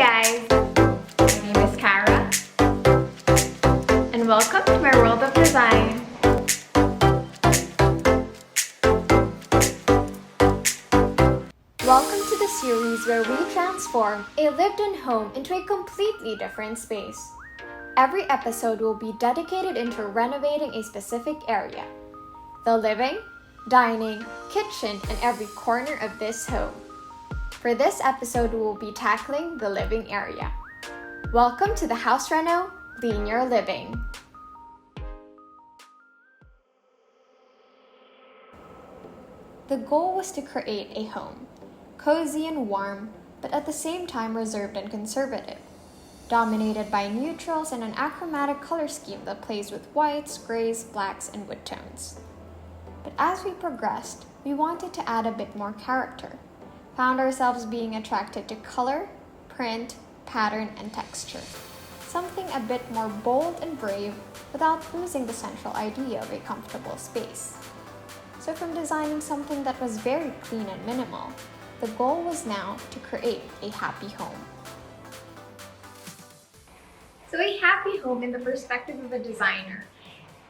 guys, my name is Cara, and welcome to my world of design. Welcome to the series where we transform a lived-in home into a completely different space. Every episode will be dedicated into renovating a specific area. The living, dining, kitchen, and every corner of this home. For this episode, we will be tackling the living area. Welcome to the House Reno, Linear Living. The goal was to create a home, cozy and warm, but at the same time reserved and conservative, dominated by neutrals and an achromatic color scheme that plays with whites, grays, blacks, and wood tones. But as we progressed, we wanted to add a bit more character. Found ourselves being attracted to color, print, pattern, and texture. Something a bit more bold and brave without losing the central idea of a comfortable space. So from designing something that was very clean and minimal, the goal was now to create a happy home. So a happy home in the perspective of a designer,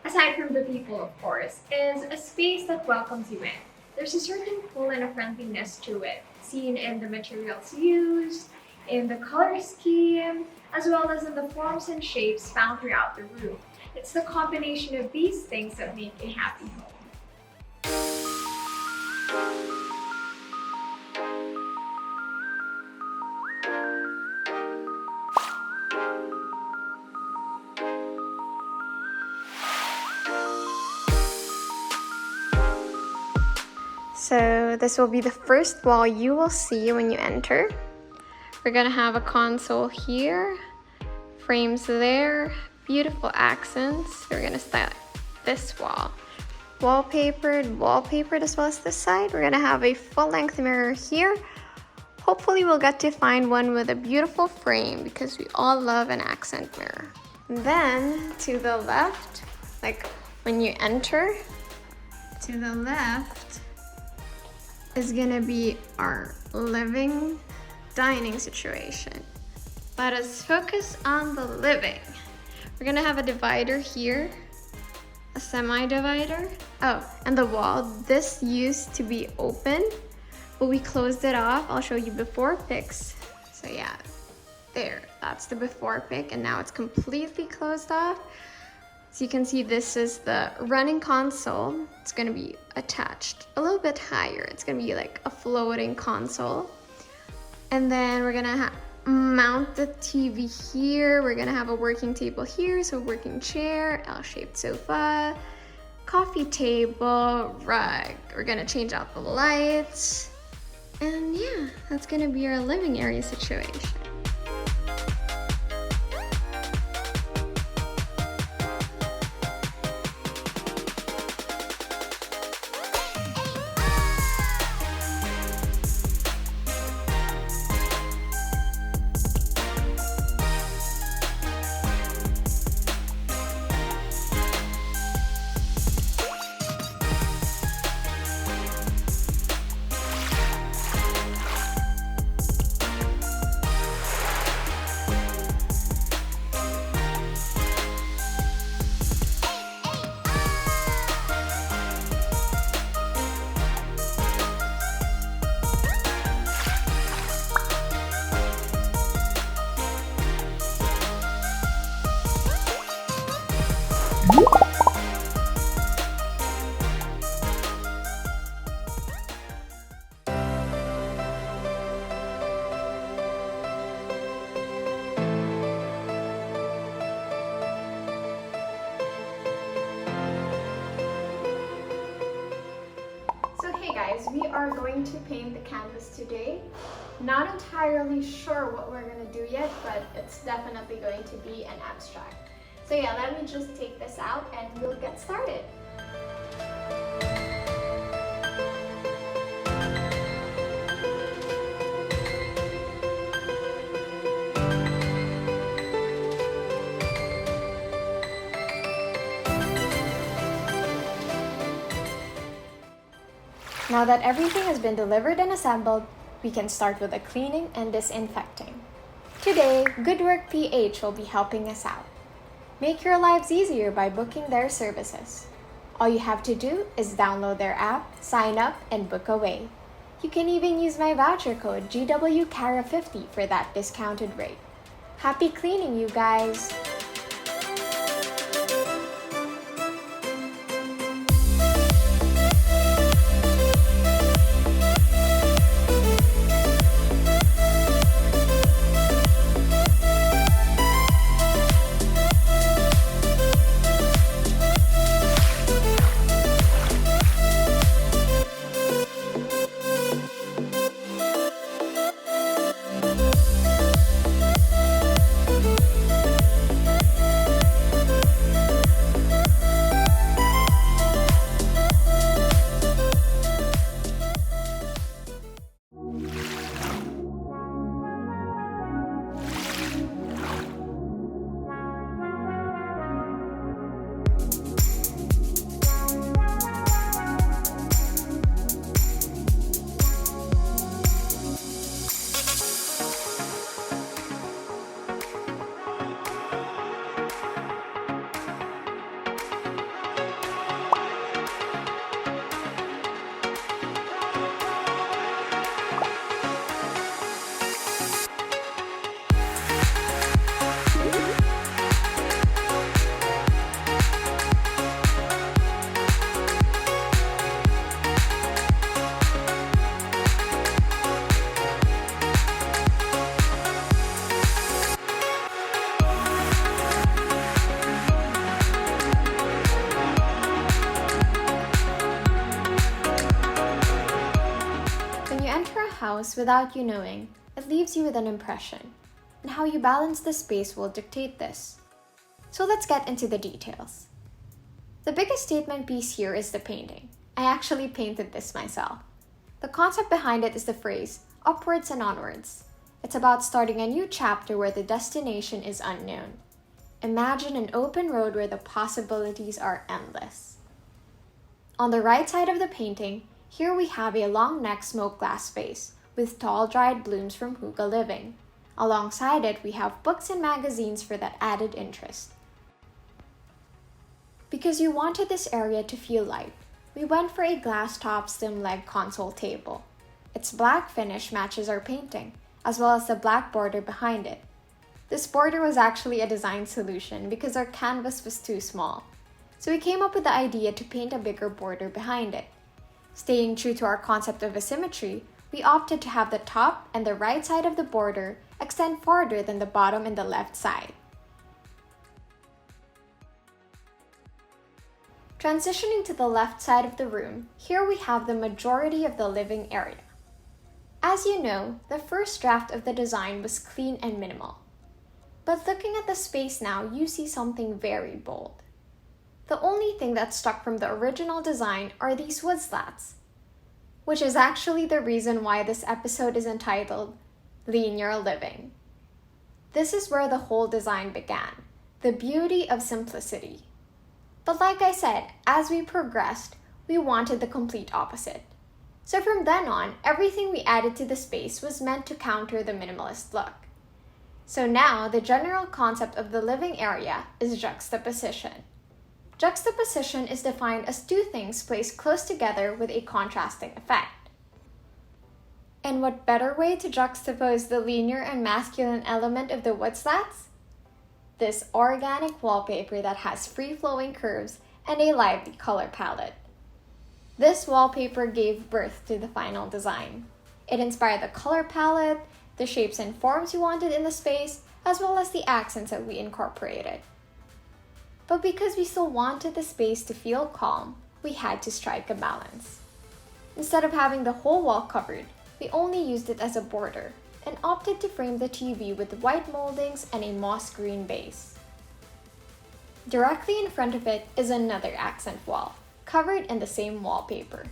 aside from the people of course, is a space that welcomes you in. There's a certain pull and a friendliness to it, seen in the materials used, in the color scheme, as well as in the forms and shapes found throughout the room. It's the combination of these things that make a happy home. So this will be the first wall you will see when you enter. We're gonna have a console here, frames there, beautiful accents. We're gonna style this wall. Wallpapered as well as this side. We're gonna have a full-length mirror here. Hopefully we'll get to find one with a beautiful frame because we all love an accent mirror. And then to the left, like when you enter, to the left is gonna be our living dining situation. Let us focus on the living. We're gonna have a divider here, a semi-divider. Oh, and the wall. This used to be open, but we closed it off. I'll show you before pics. So yeah, there, that's the before pic, and now it's completely closed off. So you can see this is the running console. It's gonna be attached a little bit higher. It's gonna be like a floating console. And then we're gonna mount the TV here. We're gonna have a working table here, so a working chair, L-shaped sofa, coffee table, rug. We're gonna change out the lights. And yeah, that's gonna be our living area situation. Hey guys, we are going to paint the canvas today. Not entirely sure what we're going to do yet, but it's definitely going to be an abstract. So yeah, let me just take this out and we'll get started. Now that everything has been delivered and assembled, we can start with the cleaning and disinfecting. Today, Good Work PH will be helping us out. Make your lives easier by booking their services. All you have to do is download their app, sign up, and book away. You can even use my voucher code GWCARA50 for that discounted rate. Happy cleaning, you guys! House without you knowing, it leaves you with an impression, and how you balance the space will dictate this. So let's get into the details. The biggest statement piece here is the painting. I actually painted this myself. The concept behind it is the phrase, upwards and onwards. It's about starting a new chapter where the destination is unknown. Imagine an open road where the possibilities are endless. On the right side of the painting, here we have a long neck smoked glass vase with tall dried blooms from Hygge Living. Alongside it, we have books and magazines for that added interest. Because we wanted this area to feel light, we went for a glass top slim leg console table. Its black finish matches our painting, as well as the black border behind it. This border was actually a design solution because our canvas was too small. So we came up with the idea to paint a bigger border behind it. Staying true to our concept of asymmetry, we opted to have the top and the right side of the border extend farther than the bottom and the left side. Transitioning to the left side of the room, here we have the majority of the living area. As you know, the first draft of the design was clean and minimal. But looking at the space now, you see something very bold. The only thing that stuck from the original design are these wood slats, which is actually the reason why this episode is entitled Linear Living. This is where the whole design began, the beauty of simplicity. But like I said, as we progressed, we wanted the complete opposite. So from then on, everything we added to the space was meant to counter the minimalist look. So now, the general concept of the living area is juxtaposition. Juxtaposition is defined as two things placed close together with a contrasting effect. And what better way to juxtapose the linear and masculine element of the wood slats? This organic wallpaper that has free-flowing curves and a lively color palette. This wallpaper gave birth to the final design. It inspired the color palette, the shapes and forms we wanted in the space, as well as the accents that we incorporated. But because we still wanted the space to feel calm, we had to strike a balance. Instead of having the whole wall covered, we only used it as a border and opted to frame the TV with white moldings and a moss green base. Directly in front of it is another accent wall, covered in the same wallpaper.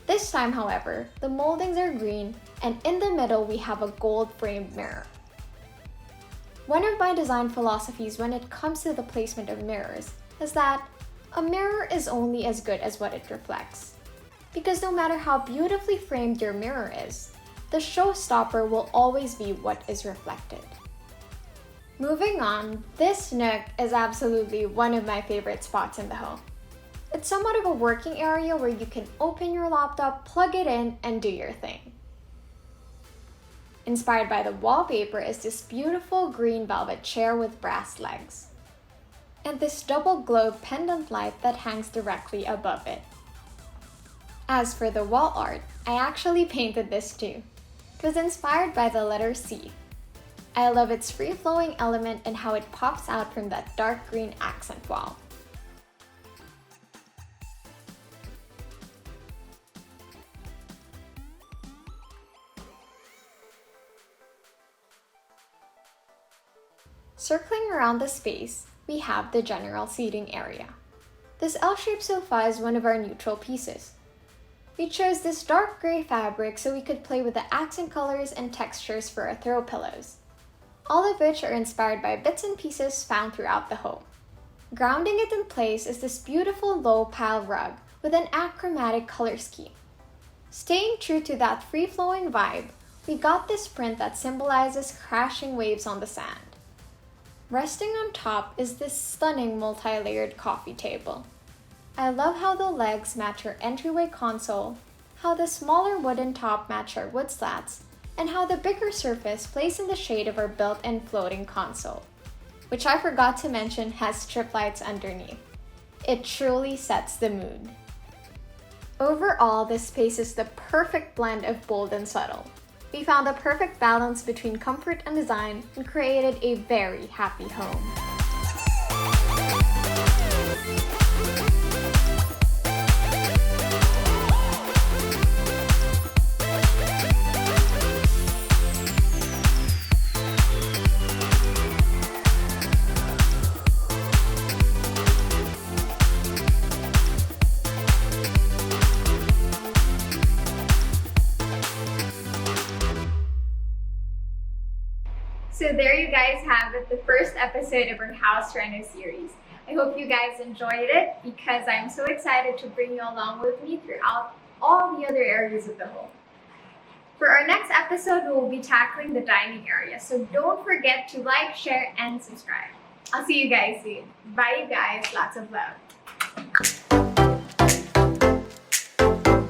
This time, however, the moldings are green, and in the middle we have a gold-framed mirror. One of my design philosophies when it comes to the placement of mirrors is that a mirror is only as good as what it reflects. Because no matter how beautifully framed your mirror is, the showstopper will always be what is reflected. Moving on, this nook is absolutely one of my favorite spots in the home. It's somewhat of a working area where you can open your laptop, plug it in, and do your thing. Inspired by the wallpaper is this beautiful green velvet chair with brass legs, and this double globe pendant light that hangs directly above it. As for the wall art, I actually painted this too. It was inspired by the letter C. I love its free-flowing element and how it pops out from that dark green accent wall. Circling around the space, we have the general seating area. This L-shaped sofa is one of our neutral pieces. We chose this dark gray fabric so we could play with the accent colors and textures for our throw pillows, all of which are inspired by bits and pieces found throughout the home. Grounding it in place is this beautiful low pile rug with an achromatic color scheme. Staying true to that free-flowing vibe, we got this print that symbolizes crashing waves on the sand. Resting on top is this stunning multi-layered coffee table. I love how the legs match our entryway console, how the smaller wooden top match our wood slats, and how the bigger surface plays in the shade of our built-in floating console, which I forgot to mention has strip lights underneath. It truly sets the mood. Overall, this space is the perfect blend of bold and subtle. We found the perfect balance between comfort and design and created a very happy home. So there you guys have it, the first episode of our House Reno series. I hope you guys enjoyed it because I'm so excited to bring you along with me throughout all the other areas of the home. For our next episode, we will be tackling the dining area, so don't forget to like, share, and subscribe. I'll see you guys soon. Bye you guys, lots of love.